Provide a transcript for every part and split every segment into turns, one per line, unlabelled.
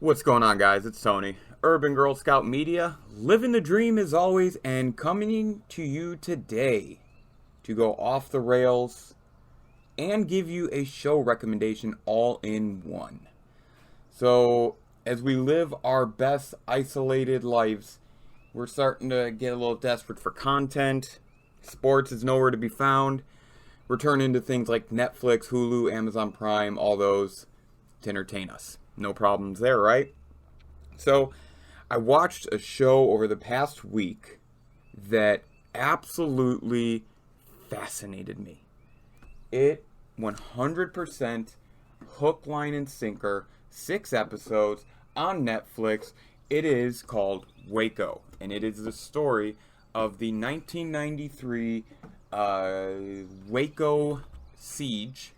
What's going on, guys? It's Tony, Urban Girl Scout Media, living the dream as always, and coming to you today to go off the rails and give you a show recommendation all in one. So, as we live our best isolated lives, we're starting to get a little desperate for content. Sports is nowhere to be found. We're turning to things like Netflix, Hulu, Amazon Prime, all those to entertain us. No problems there, right? So, I watched a show over the past week that absolutely fascinated me. It 100% hook, line, and sinker, 6 episodes on Netflix. It is called WACO, and it is the story of the 1993 Waco siege,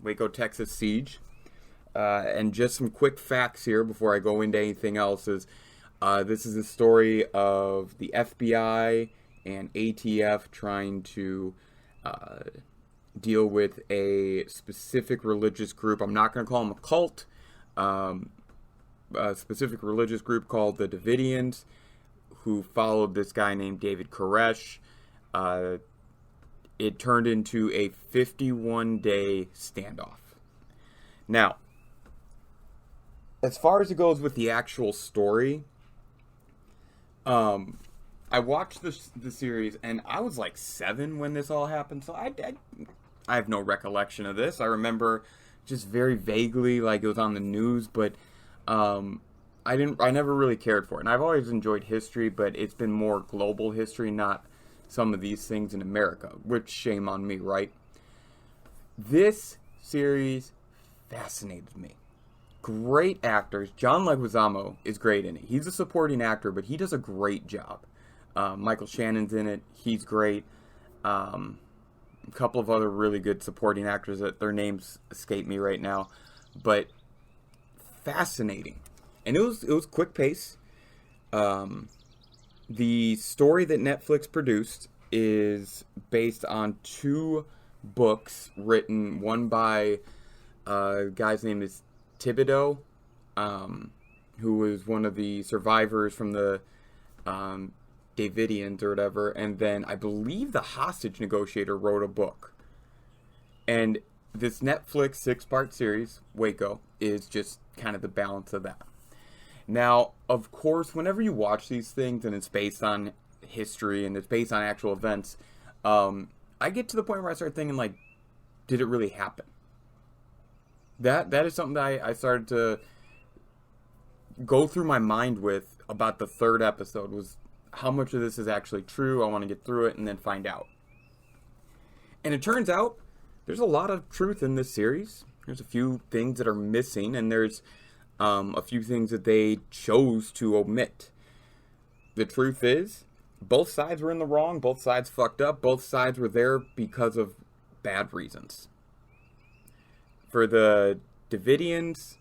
Waco, Texas siege. And just some quick facts here before I go into anything else is this is a story of the FBI and ATF trying to deal with a specific religious group. I'm not going to call them a cult. A specific religious group called the Davidians, who followed this guy named David Koresh. It turned into a 51-day standoff. Now, as far as it goes with the actual story, I watched the series, and I was like 7 when this all happened, so I have no recollection of this. I remember just very vaguely, like it was on the news, but I never really cared for it. And I've always enjoyed history, but it's been more global history, not some of these things in America, which shame on me, right? This series fascinated me. Great actors. John Leguizamo is great in it. He's a supporting actor, but he does a great job. Michael Shannon's in it. He's great. A couple of other really good supporting actors that their names escape me right now, but fascinating. And it was quick pace. The story that Netflix produced is based on 2 books written, one by a guy's name is Thibodeau, who was one of the survivors from the Davidians or whatever, and then I believe the hostage negotiator wrote a book. And this Netflix 6-part series, Waco, is just kind of the balance of that. Now, of course, whenever you watch these things and it's based on history and it's based on actual events, I get to the point where I start thinking, like, did it really happen? That is something that I started to go through my mind with about the 3rd episode, was how much of this is actually true. I want to get through it and then find out. And it turns out there's a lot of truth in this series. There's a few things that are missing, and there's a few things that they chose to omit. The truth is, both sides were in the wrong, both sides fucked up, both sides were there because of bad reasons. For the Davidians,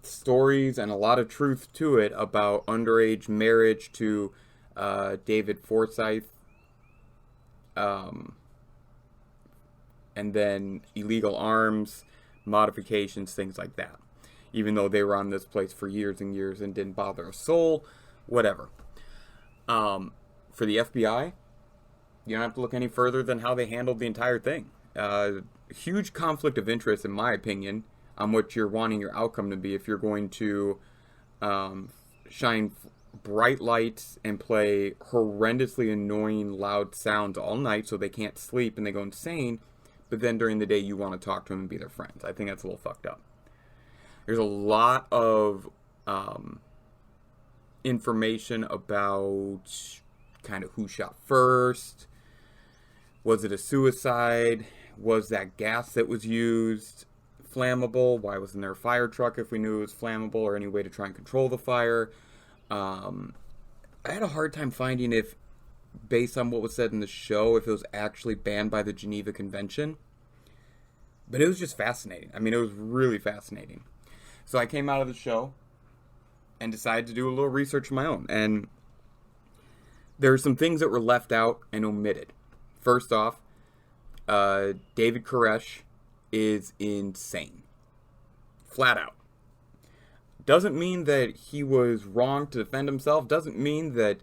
stories and a lot of truth to it about underage marriage to David Forsyth, and then illegal arms, modifications, things like that. Even though they were on this place for years and years and didn't bother a soul, whatever. For the FBI, you don't have to look any further than how they handled the entire thing. Huge conflict of interest, in my opinion, on what you're wanting your outcome to be. If you're going to shine bright lights and play horrendously annoying loud sounds all night so they can't sleep and they go insane, but then during the day you want to talk to them and be their friends. I think that's a little fucked up. There's a lot of information about kind of who shot first. Was it a suicide? Was that gas that was used flammable? Why wasn't there a fire truck if we knew it was flammable, or any way to try and control the fire? I had a hard time finding if, based on what was said in the show, if it was actually banned by the Geneva Convention. But it was just fascinating. I mean, it was really fascinating. So I came out of the show and decided to do a little research of my own. And there are some things that were left out and omitted. First off, David Koresh is insane. Flat out. Doesn't mean that he was wrong to defend himself. Doesn't mean that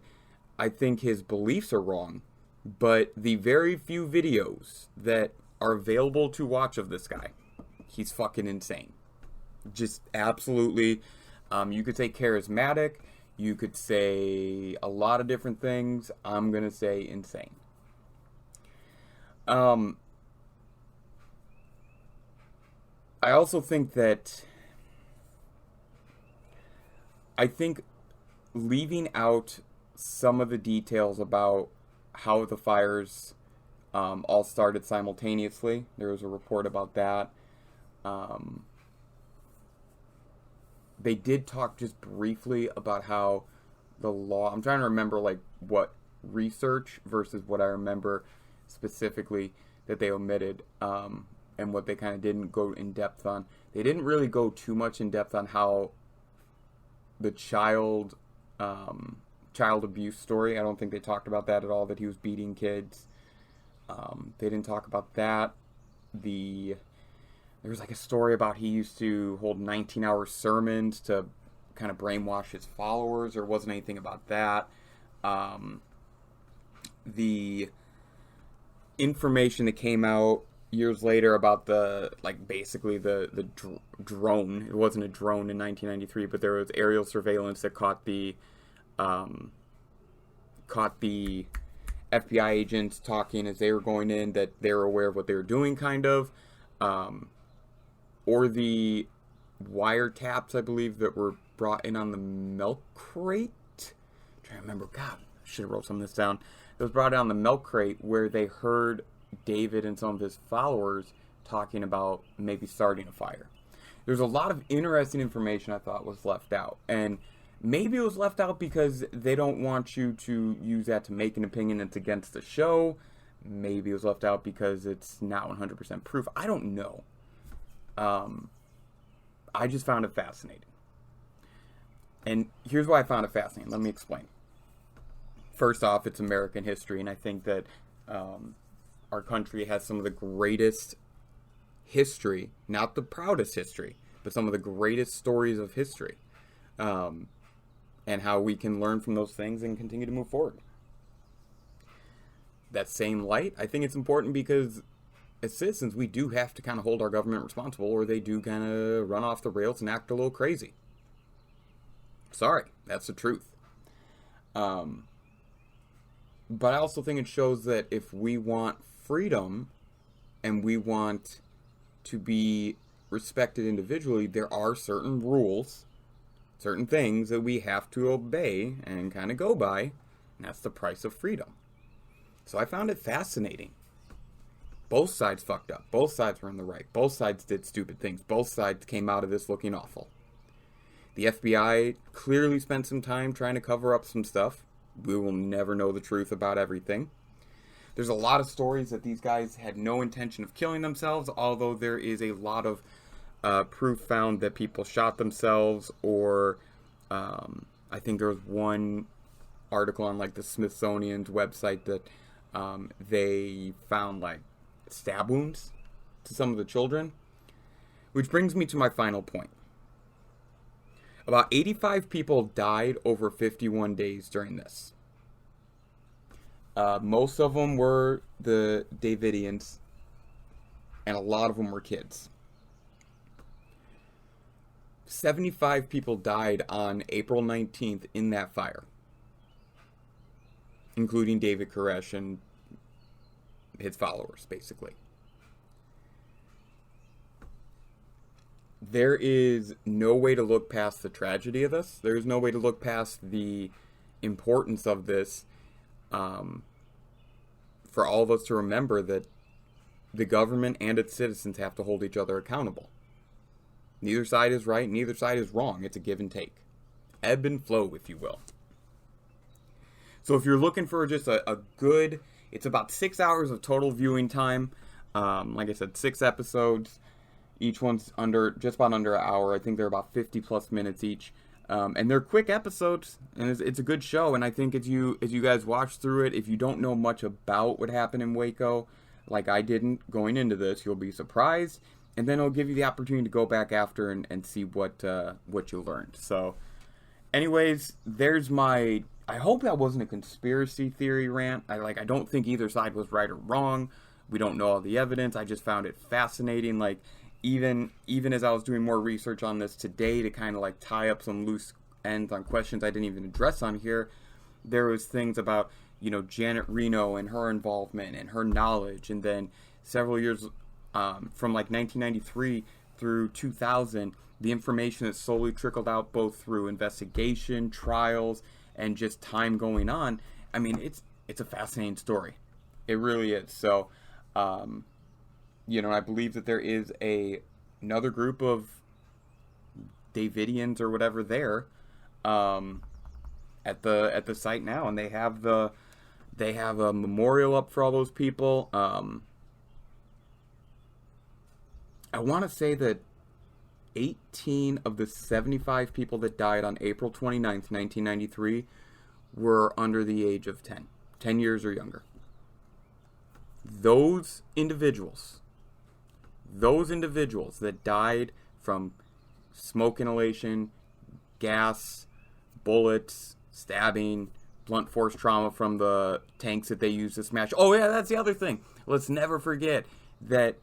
I think his beliefs are wrong. But the very few videos that are available to watch of this guy, he's fucking insane. Just absolutely. You could say charismatic. You could say a lot of different things. I'm going to say insane. I also think that leaving out some of the details about how the fires all started simultaneously. There was a report about that. They did talk just briefly about how the law... I'm trying to remember like what research versus what I remember specifically that they omitted, and what they kind of didn't go in depth on. They didn't really go too much in depth on how the child abuse story. I don't think they talked about that at all, that he was beating kids. They didn't talk about that. There was like a story about he used to hold 19-hour sermons to kind of brainwash his followers. There wasn't anything about that. The information that came out years later about basically the drone. It wasn't a drone in 1993, but there was aerial surveillance that caught the FBI agents talking as they were going in, that they were aware of what they were doing, kind of. Or the wiretaps, I believe, that were brought in on the milk crate. I'm trying to remember. God, I should have wrote some of this down. It was brought in on the milk crate where they heard David and some of his followers talking about maybe starting a fire. There's a lot of interesting information I thought was left out. And maybe it was left out because they don't want you to use that to make an opinion that's against the show. Maybe it was left out because it's not 100% proof. I don't know. I just found it fascinating. And here's why I found it fascinating. Let me explain. First off, it's American history, and I think that our country has some of the greatest history, not the proudest history, but some of the greatest stories of history, and how we can learn from those things and continue to move forward. That same light, I think it's important because as citizens, we do have to kind of hold our government responsible, or they do kind of run off the rails and act a little crazy. Sorry, that's the truth. But I also think it shows that if we want freedom and we want to be respected individually, there are certain rules, certain things that we have to obey and kind of go by, and that's the price of freedom. So I found it fascinating. Both sides fucked up. Both sides were in the right. Both sides did stupid things. Both sides came out of this looking awful. The FBI clearly spent some time trying to cover up some stuff. We will never know the truth about everything. There's a lot of stories that these guys had no intention of killing themselves, although there is a lot of proof found that people shot themselves, or I think there was one article on like the Smithsonian's website that they found like stab wounds to some of the children. Which brings me to my final point. About 85 people died over 51 days during this. Most of them were the Davidians, and a lot of them were kids. 75 people died on April 19th in that fire, including David Koresh and his followers, basically. There is no way to look past the tragedy of this. There is no way to look past the importance of this, for all of us to remember that the government and its citizens have to hold each other accountable. Neither side is right, neither side is wrong. It's a give and take. Ebb and flow, if you will. So if you're looking for just a good... It's about 6 hours of total viewing time. Like I said, 6 episodes. Each one's just about under an hour. I think they're about 50 plus minutes each. And they're quick episodes, and it's a good show. And I think as you guys watch through it, if you don't know much about what happened in Waco, like I didn't going into this, you'll be surprised. and then it'll give you the opportunity to go back after and see what you learned. So, anyways, there's my. I hope that wasn't a conspiracy theory rant. I don't think either side was right or wrong. We don't know all the evidence. I just found it fascinating. Like, even as I was doing more research on this today to kind of like tie up some loose ends on questions I didn't even address on here, there was things about, you know, Janet Reno and her involvement and her knowledge, and then several years from like 1993 through 2000, the information that slowly trickled out both through investigation, trials, and just time going on. I mean, it's a fascinating story. It really is. So, you know, I believe that there is another group of Davidians or whatever there at the site now, and they have a memorial up for all those people. I want to say that 18 of the 75 people that died on April 29th, 1993 were under the age of 10 years or younger. Those individuals that died from smoke inhalation, gas, bullets, stabbing, blunt force trauma from the tanks that they used to smash. Oh yeah, that's the other thing. Let's never forget that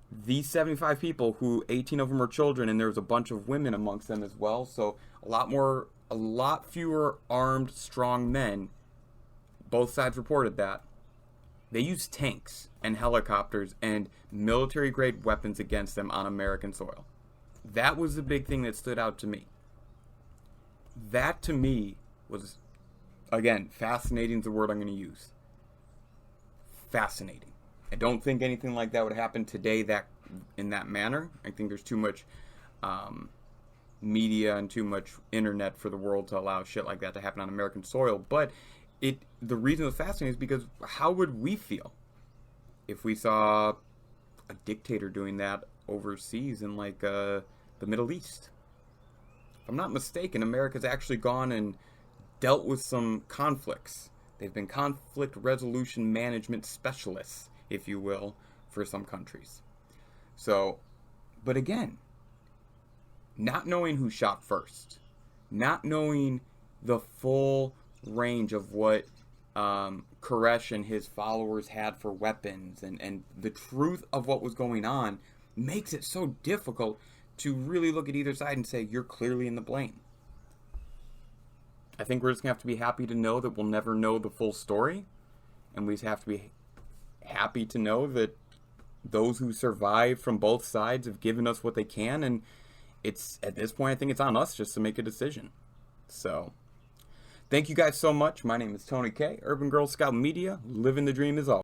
these 75 people, who 18 of them are children, and there was a bunch of women amongst them as well, so a lot fewer armed, strong men. Both sides reported that. They used tanks and helicopters and military-grade weapons against them on American soil. That was the big thing that stood out to me. That, to me, was, again, fascinating is the word I'm going to use. Fascinating. I don't think anything like that would happen today in that manner. I think there's too much media and too much internet for the world to allow shit like that to happen on American soil. But the reason it was fascinating is because how would we feel if we saw a dictator doing that overseas in like the Middle East? If I'm not mistaken, America's actually gone and dealt with some conflicts. They've been conflict resolution management specialists, if you will, for some countries. So, but again, not knowing who shot first, not knowing the full range of what Koresh and his followers had for weapons and the truth of what was going on makes it so difficult to really look at either side and say, you're clearly in the blame. I think we're just going to have to be happy to know that we'll never know the full story, and we just have to be happy to know that those who survived from both sides have given us what they can, and it's at this point I think it's on us just to make a decision. So thank you guys so much. My name is Tony K, Urban Girl Scout Media, living the dream is all.